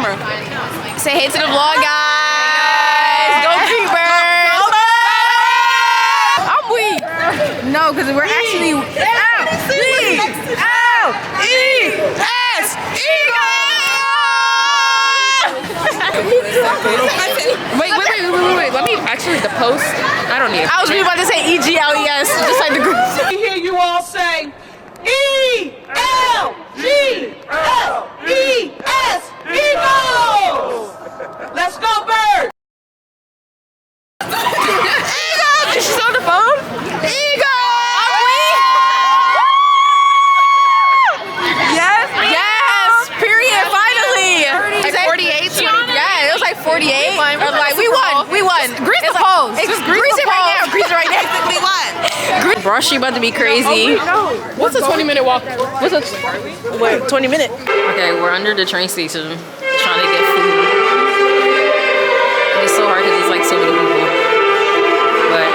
camera. Say hey to the vlog, guys. Go Gobirds. I'm weak. No, because we're actually L-E-S Wait. Let me actually the post. I don't need it. I was really about to say E-G-L-E-S, just like the group. I hear you all say E-L-G-L-E-S, Eagles! Let's go, Birds! Eagles! Is she on the phone? Eagles! Yes, period, finally. It's like 48, yeah, it was like 48. We won. Grease the pose. Grease it right now. We won. Brushy about to be crazy. What's a 20-minute walk? What's a 20-minute? Okay, we're under the train station trying to get food. It's so hard because it's like so many people. But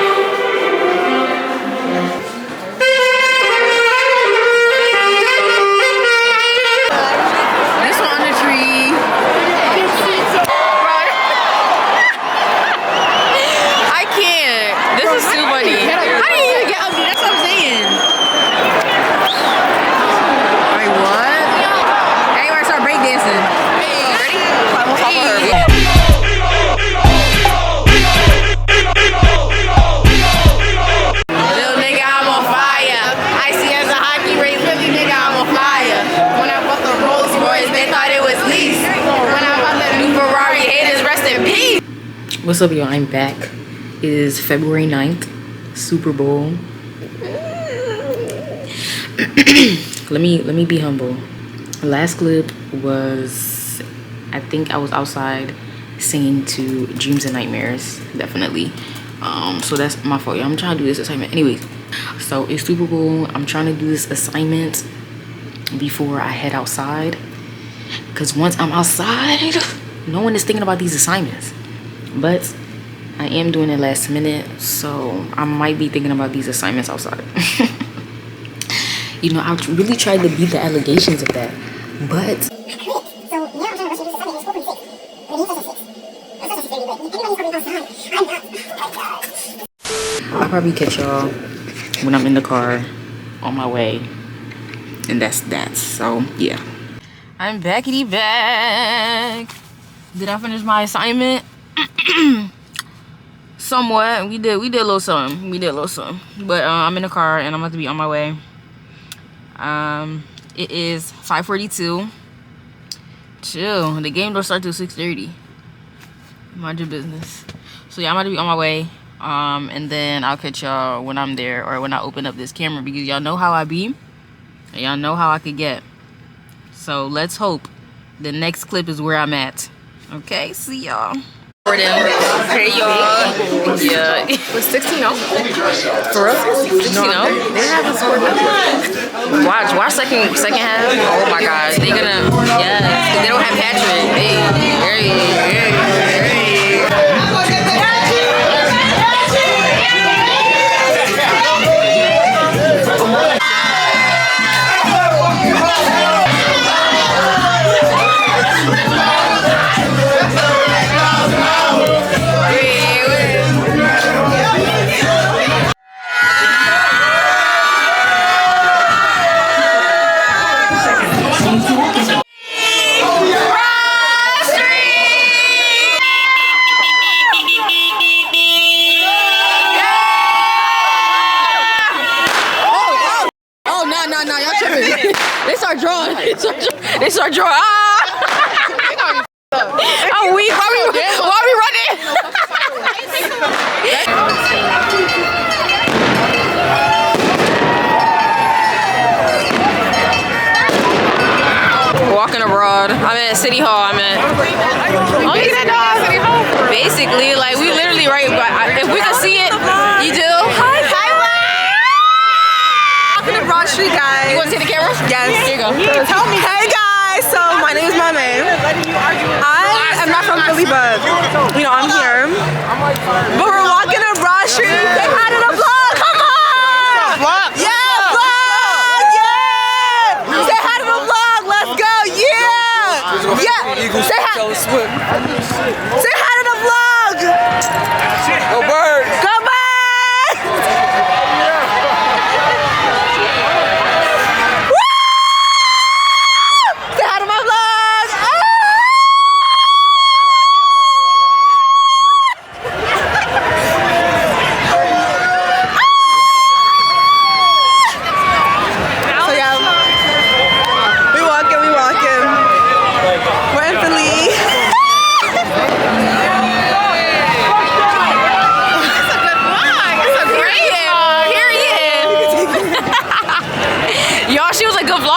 this one on the tree. I can't. This is too funny. How do you even get ugly? That's what I'm saying. Wait, what? Everybody start breakdancing. Ready? Little nigga, I'm on fire. Icy as a hockey ring. Really, nigga, I'm on fire. When I bought the Rolls Royce, they thought it was leased. When I bought the new Ferrari, haters rest in peace. What's up, y'all? I'm back. It is February 9th, Super Bowl. let me be humble. Last clip was, I think I was outside singing to Dreams and Nightmares, definitely. So that's my fault, y'all. I'm trying to do this assignment. Anyways, so it's Super Bowl. I'm trying to do this assignment before I head outside. Because once I'm outside, no one is thinking about these assignments. But I am doing it last minute, so I might be thinking about these assignments outside. You know, I really tried to beat the allegations of that, but I'll probably catch y'all when I'm in the car on my way, and that's that. So yeah, I'm backity back. Did I finish my assignment? Somewhat. We did a little something. But I'm in the car and I'm about to be on my way. It is 5:42. Chill. The game don't start till 6:30. Mind your business. So yeah, I'm about to be on my way. And then I'll catch y'all when I'm there, or when I open up this camera, because y'all know how I be and y'all know how I could get. So let's hope the next clip is where I'm at. Okay, see y'all. Hey y'all. Yeah. Was 16-0? For real? 16-0? They haven't scored nothing. Watch second half. Oh my gosh, they gonna, yes, they don't have Patrick. Hey. They start drawing. I'm weak. Why we running? Walking abroad. I'm at City Hall. Basically, like, we literally right. If we can see it, you do. Hi. Walking abroad street, guys. You want to see the camera? Yes. Here you go. Tell me. Hey guys, so my name is Marlyne. I am not from Philly, but you know, I'm here. But we're walking up Broad Street. Say hi to the vlog. Come on! Vlog? Yeah, vlog! Yeah! Say hi to the vlog. Let's go. Yeah! Yeah! Say hi.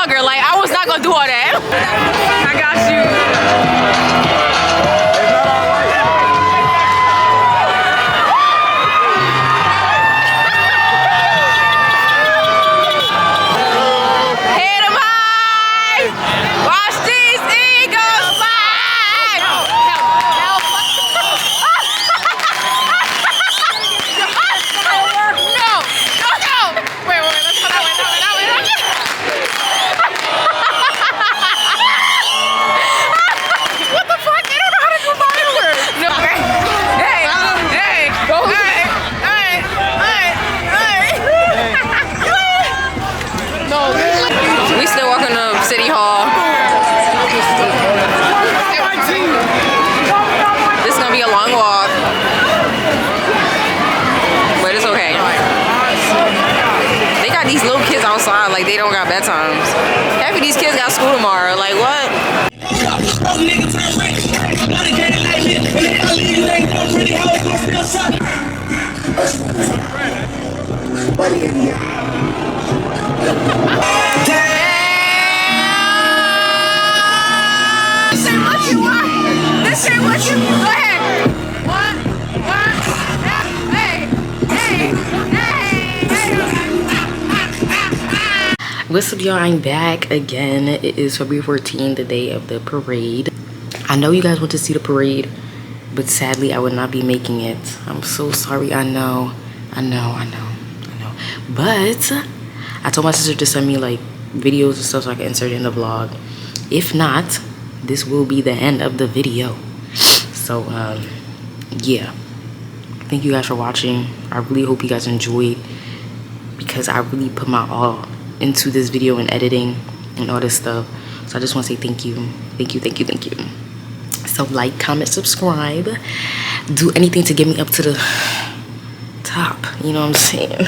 vlogger. Like, I was not gonna do all that. I got you. Hit 'em high! Watch these eagles fly! Help! No! Wait, let's go that way. What the fuck? They don't know how to do fireworks! No, hey! Go! We still walking to City Hall. This is gonna be a long walk, but it's okay. They got these little kids outside like they don't got bedtimes. Half of these kids got school tomorrow. Like what? This ain't what you go ahead. What? Hey. What's up, y'all? I'm back again. It is February 14th, the day of the parade. I know you guys want to see the parade, but sadly I would not be making it. I'm so sorry. I know. But I told my sister to send me like videos and stuff so I can insert it in the vlog. If not, this will be the end of the video. So yeah, thank you guys for watching. I really hope you guys enjoyed, because I really put my all into this video and editing and all this stuff. So I just want to say thank you. So like, comment, subscribe, do anything to get me up to the top, you know what I'm saying?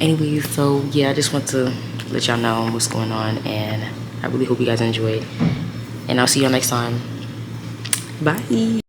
Anyway, so yeah, I just want to let y'all know what's going on, and I really hope you guys enjoyed, and I'll see y'all next time. Bye.